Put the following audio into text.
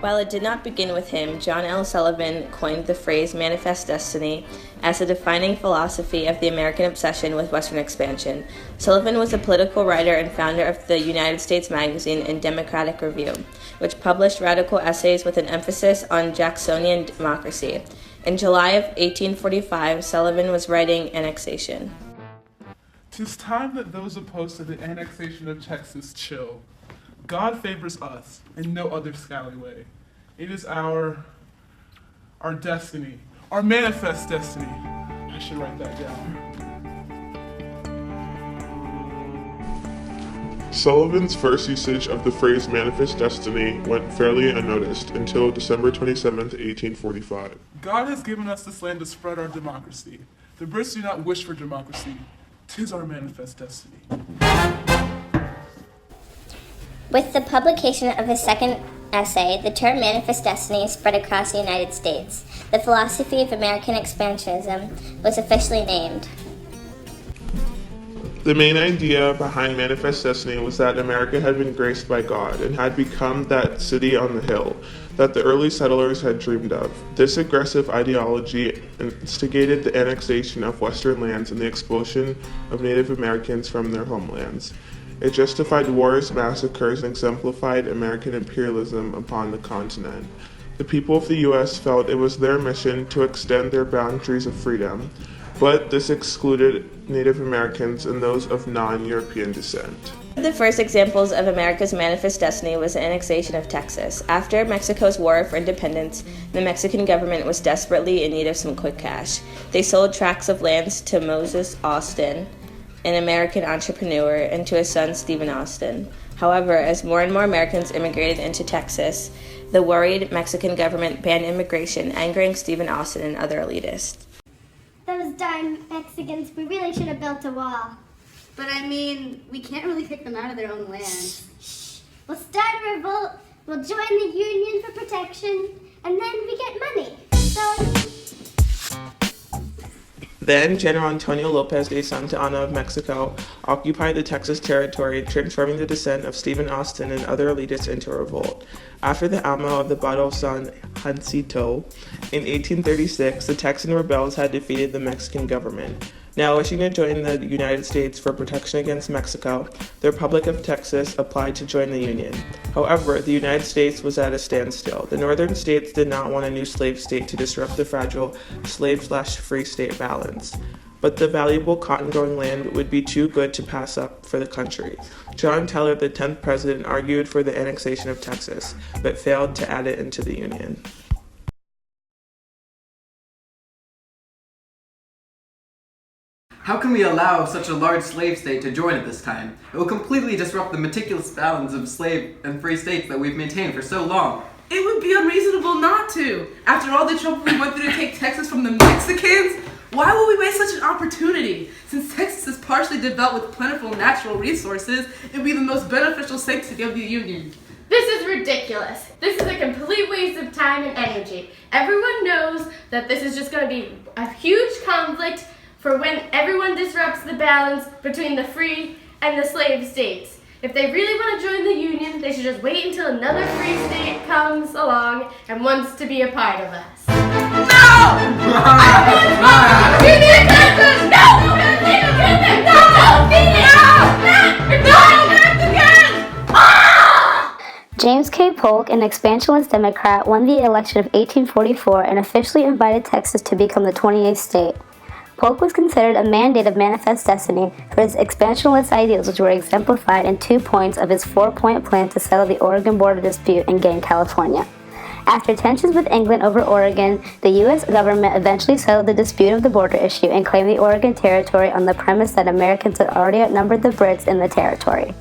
While it did not begin with him, John L. Sullivan coined the phrase manifest destiny as a defining philosophy of the American obsession with Western expansion. Sullivan was a political writer and founder of the United States Magazine and Democratic Review, which published radical essays with an emphasis on Jacksonian democracy. In July of 1845, Sullivan was writing Annexation. 'Tis time that those opposed to the annexation of Texas chill. God favors us in no other scallyway. It is our destiny, our manifest destiny. I should write that down. Sullivan's first usage of the phrase manifest destiny went fairly unnoticed until December 27, 1845. God has given us this land to spread our democracy. The Brits do not wish for democracy. 'Tis our manifest destiny. With the publication of his second essay, the term manifest destiny spread across the United States. The philosophy of American expansionism was officially named. The main idea behind manifest destiny was that America had been graced by God and had become that city on the hill that the early settlers had dreamed of. This aggressive ideology instigated the annexation of Western lands and the expulsion of Native Americans from their homelands. It justified wars, massacres, and exemplified American imperialism upon the continent. The people of the U.S. felt it was their mission to extend their boundaries of freedom, but this excluded Native Americans and those of non-European descent. One of the first examples of America's manifest destiny was the annexation of Texas. After Mexico's war for independence, the Mexican government was desperately in need of some quick cash. They sold tracts of lands to Moses Austin, an American entrepreneur, and to his son Stephen Austin. However, as more and more Americans immigrated into Texas, the worried Mexican government banned immigration, angering Stephen Austin and other elitists. Those darn Mexicans, we really should have built a wall. But I mean, we can't really kick them out of their own land. Shh. We'll start a revolt, we'll join the Union for protection, and then we get money. Then General Antonio Lopez de Santa Anna of Mexico occupied the Texas territory, transforming the descent of Stephen Austin and other elitists into a revolt. After the Alamo of the Battle of San Jacinto in 1836, the Texan rebels had defeated the Mexican government. Now wishing to join the United States for protection against Mexico, the Republic of Texas applied to join the Union. However, the United States was at a standstill. The northern states did not want a new slave state to disrupt the fragile slave/free state balance. But the valuable cotton-growing land would be too good to pass up for the country. John Taylor, the 10th president, argued for the annexation of Texas, but failed to add it into the Union. How can we allow such a large slave state to join at this time? It will completely disrupt the meticulous balance of slave and free states that we've maintained for so long. It would be unreasonable not to. After all the trouble we went through to take Texas from the Mexicans, why would we waste such an opportunity? Since Texas is partially developed with plentiful natural resources, it would be the most beneficial sanctity of the Union. This is ridiculous. This is a complete waste of time and energy. Everyone knows that this is just going to be a huge conflict for when everyone disrupts the balance between the free and the slave states. If they really want to join the Union, they should just wait until another free state comes along and wants to be a part of us. No! I want to be the Texas! No! James K. Polk, an expansionist Democrat, won the election of 1844 and officially invited Texas to become the 28th state. Polk was considered a mandate of manifest destiny for his expansionist ideals, which were exemplified in 2 points of his 4-point plan to settle the Oregon border dispute and gain California. After tensions with England over Oregon, the U.S. government eventually settled the dispute of the border issue and claimed the Oregon Territory on the premise that Americans had already outnumbered the Brits in the territory.